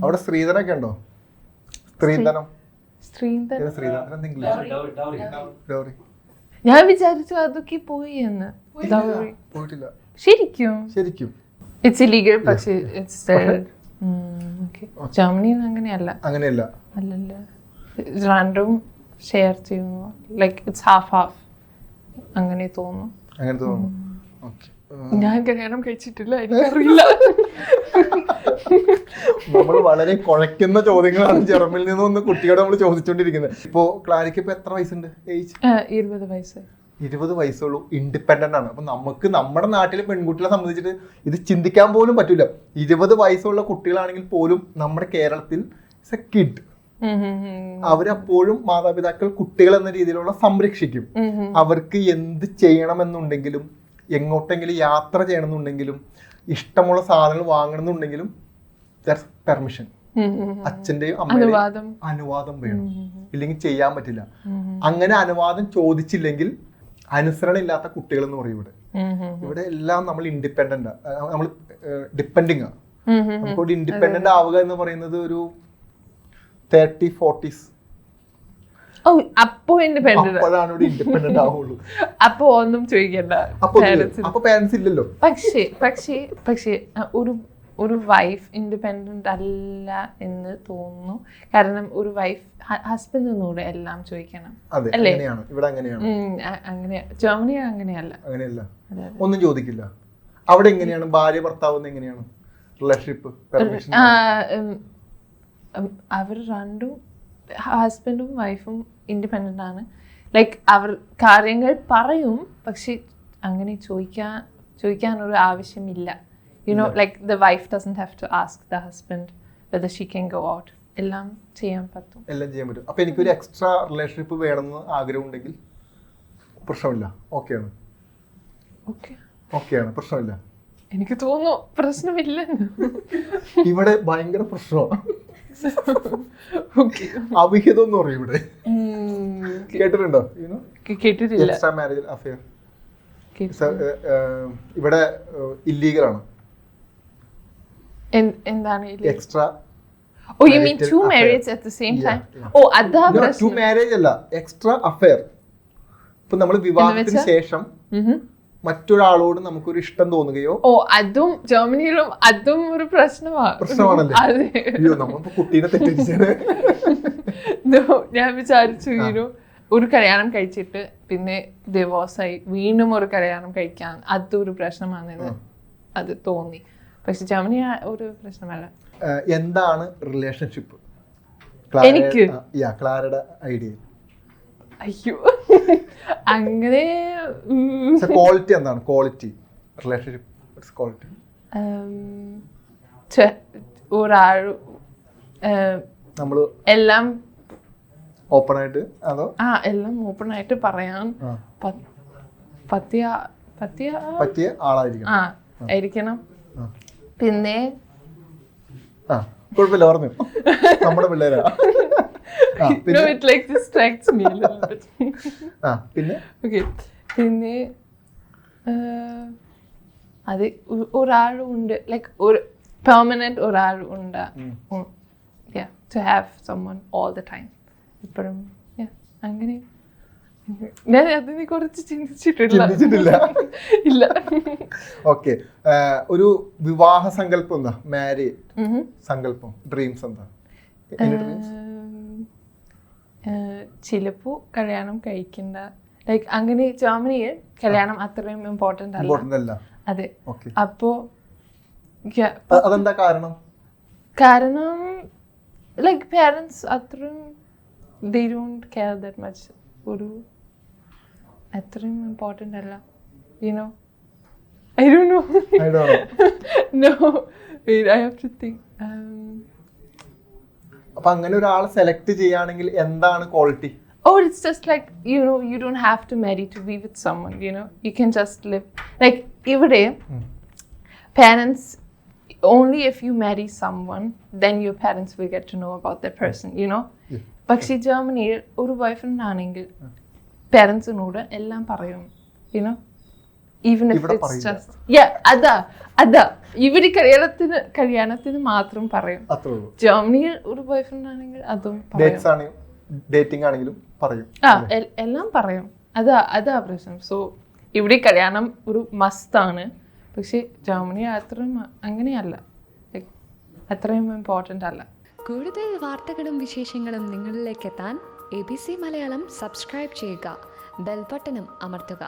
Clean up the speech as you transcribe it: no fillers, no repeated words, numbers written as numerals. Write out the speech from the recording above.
അവിടെ സ്ത്രീധനൊക്കെ ഉണ്ടോ? സ്ത്രീധനം ഡൗറി ഞാൻ വിചാരിച്ചു അതൊക്കെ പോയി എന്ന്. പോയിട്ടില്ല ശരിക്കും ഇറ്റ്സ് ഇല്ലീഗൽ, പക്ഷേ ജർമ്മനിയിൽ അങ്ങനെയല്ല. അല്ലല്ല, രണ്ടും ഷെയർ ചെയ്യുന്നു. ലൈക്ക് ഇറ്റ്സ് ഹാഫ് അങ്ങനെ തോന്നുന്നു. ഞാൻ കല്യാണം കഴിച്ചിട്ടില്ല, എനിക്കറിയില്ല. നമ്മൾ വളരെ കുഴക്കുന്ന ചോദ്യങ്ങളാണ് ജർമ്മനിൽ നിന്ന് കുട്ടിയോട് നമ്മൾ ചോദിച്ചുകൊണ്ടിരിക്കുന്നത്. ഇപ്പോ ക്ലാരിക്ക് ഇപ്പൊ എത്ര വയസ്സുണ്ട്? ഏജ് 20 വയസ്സ്. 20 വയസ്സുള്ളൂ, ഇൻഡിപെൻഡന്റ് ആണ്. അപ്പൊ നമുക്ക് നമ്മുടെ നാട്ടിലെ പെൺകുട്ടികളെ സംബന്ധിച്ചിട്ട് ഇത് ചിന്തിക്കാൻ പോലും പറ്റൂല. 20 വയസ്സുള്ള കുട്ടികളാണെങ്കിൽ പോലും നമ്മുടെ കേരളത്തിൽ കിഡ്, അവരപ്പോഴും മാതാപിതാക്കൾ കുട്ടികൾ എന്ന രീതിയിലുള്ള സംരക്ഷിക്കും. അവർക്ക് എന്ത് ചെയ്യണമെന്നുണ്ടെങ്കിലും, എങ്ങോട്ടെങ്കിലും യാത്ര ചെയ്യണമെന്നുണ്ടെങ്കിലും, ഇഷ്ടമുള്ള സാധനങ്ങൾ വാങ്ങണമെന്നുണ്ടെങ്കിലും പെർമിഷൻ, അച്ഛന്റെയും അമ്മയുടെയും അനുവാദം വേണം, ഇല്ലെങ്കിൽ ചെയ്യാൻ പറ്റില്ല. അങ്ങനെ അനുവാദം ചോദിച്ചില്ലെങ്കിൽ അനുസരണ ഇല്ലാത്ത കുട്ടികൾ എന്ന് പറയും. ഇവിടെ എല്ലാം നമ്മൾ ഇൻഡിപെൻഡന്റ്, നമ്മൾ ഡിപ്പെൻഡിങ് ആണ്. നമുക്കൊരു ഇൻഡിപെൻഡന്റ് ആവുക എന്ന് പറയുന്നത് ഒരു 30-40s. അപ്പോഴാണ് ഇവിടെ ഇൻഡിപെൻഡന്റ് ആവുള്ളൂ. അപ്പൊ ഒന്നും ചോദിക്കണ്ട, അപ്പൊ പാരന്റ്സ് ഇല്ലല്ലോ. പക്ഷേ ഒരു വൈഫ് ഇൻഡിപെൻഡന്റ് അല്ല എന്ന് തോന്നുന്നു. കാരണം ഒരു വൈഫ് ഹസ്ബൻഡിനോട് എല്ലാം ചോദിക്കണം, അല്ലേ? അങ്ങനെ ജർമ്മനി അങ്ങനെയല്ല. ഒന്നും ചോദിക്കില്ല. അവിടെ എങ്ങനെയാണ് ഭാര്യ ഭർത്താവ് എങ്ങനെയാണ് റിലേഷൻഷിപ്പ്? അവർ രണ്ടും, ഹസ്ബൻഡും വൈഫും ഇൻഡിപെൻഡന്റ് ആണ്. ലൈക്ക് അവർ കാര്യങ്ങൾ പറയും, പക്ഷെ അങ്ങനെ ചോദിക്കാനൊരു ആവശ്യമില്ല. Like the wife doesn't have to ask the husband whether she can go out. എല്ലാം ചെയ്യാൻ പറ്റും. അപ്പൊ എനിക്കൊരു എക്സ്ട്രാ റിലേഷൻഷിപ്പ് വേണമെന്ന് ആഗ്രഹം ഉണ്ടെങ്കിൽ പ്രശ്നമില്ല, ഓക്കെയാണ്? പ്രശ്നമില്ല. എനിക്ക് തോന്നുന്നു പ്രശ്നമില്ലെന്ന്. ഇവിടെ ഭയങ്കര പ്രശ്നമാണ്. അവിഹിതം എന്ന് പറയും ഇവിടെ. കേട്ടിട്ടുണ്ടോ? കേട്ടിട്ടില്ല. എക്സ്ട്രാ മാരേജ് അഫെയർ ഇവിടെ ഇല്ലീഗലാണ്. എന്താണ് extra? Oh, you mean two marriages at the same time? Oh, അതാ പ്രശ്നം. two marriage അല്ല, എക്സ്ട്രാ അഫെയർ. ഇപ്പൊ നമ്മൾ വിവാഹത്തിന് ശേഷം മറ്റൊരാളോട് നമുക്കൊരു ഇഷ്ടം തോന്നുകയോ, അതും ജർമ്മനിയിലും അതും ഒരു പ്രശ്നമാണല്ലേ? അയ്യോ, നമ്മളിപ്പോ കുട്ടീനെ തെറ്റിച്ചത്. ഞാൻ വിചാരിച്ചു ഒരു കല്യാണം കഴിച്ചിട്ട് പിന്നെ ഡിവോഴ്സായി വീണ്ടും ഒരു കല്യാണം കഴിക്കാൻ അതൊരു പ്രശ്നമാണെന്ന് അത് തോന്നി. പക്ഷെ ജർമ്മനി ഒരു പ്രശ്നമല്ല. എന്താണ് റിലേഷൻഷിപ്പ്? എനിക്ക് ക്ലാരയുടെ ഐഡിയ. അയ്യോ, അങ്ങനെ ക്വാളിറ്റി എന്താണ്? ക്വാളിറ്റി റിലേഷൻഷിപ്പ് ക്വാളിറ്റി ഒരാൾ നമ്മള് എല്ലാം ഓപ്പൺ ആയിട്ട്, അതോ എല്ലാം ഓപ്പൺ ആയിട്ട് പറയാൻ പറ്റിയ ആളായിരിക്കണം. പിന്നെ കുഴപ്പമില്ല, പറഞ്ഞു നമ്മുടെ പിള്ളേരാ. പിന്നെ അത് ഒരാളുണ്ട്, ലൈക്ക് ഒരു പെർമനന്റ് ഒരാളുണ്ട്. To have someone all the time. ഇപ്പോഴും അങ്ങനെ ഞാൻ അതിനെ കുറിച്ച് ചിന്തിച്ചിട്ടില്ല. ഇല്ല. ഓക്കെ, ഒരു വിവാഹ സങ്കല്പം എന്താ? മാരേജ് സങ്കല്പം, ഡ്രീംസ് എന്താ? ചിലപ്പോ കല്യാണം കഴിക്കണ്ട, ലൈക്ക് അങ്ങനെ ജർമ്മനിയിൽ കല്യാണം അത്രയും ഇമ്പോർട്ടന്റ് അല്ല. അതെ. അപ്പോ അതെന്താ കാരണം? ലൈക്ക് പാരന്റ്സ് അത്രയും they don't care that much. അത്രയും ഇമ്പോർട്ടന്റ് അല്ല, I don't know. No, wait, I have to think. അപ്പൊ അങ്ങനെ ഒരാളെ സെലക്ട് ചെയ്യുകയാണെങ്കിൽ എന്താണ് quality? It's just like, you don't have to marry to be with someone, you can just live. Like, ഇവിടെ parents, only if you marry someone, then your parents will get to know about that person, പക്ഷെ ജർമ്മനിയിൽ ഒരു boy friend ആണെങ്കിൽ പാരൻസിനോട് എല്ലാം പറയും. even if ഇവിടെ it's പറയില്ല. just അതാ ഇവിടെ കല്യാണത്തിന് മാത്രം പറയും. അത്രേ ഉള്ളൂ. ജർമ്മനിയിൽ ഒരു ബോയ് ഫ്രണ്ട് ആണെങ്കിൽ അതും പറയും. ഡേറ്റ്സ് ആണെങ്കിലും ഡേറ്റിംഗ് ആണെങ്കിലും പറയും. എല്ലാം പറയും. അതാ പ്രശ്നം. സോ ഇവിടെ കല്യാണം ഒരു മസ്താണ്. പക്ഷെ ജർമ്മനി അത്രയും അങ്ങനെയല്ല, അത്രയും ഇമ്പോർട്ടൻ്റ് അല്ല. കൂടുതൽ വാർത്തകളും വിശേഷങ്ങളും നിങ്ങളിലേക്ക് എത്താൻ ABC മലയാളം സബ്സ്ക്രൈബ് ചെയ്യുക, ബെൽ ബട്ടണും അമർത്തുക.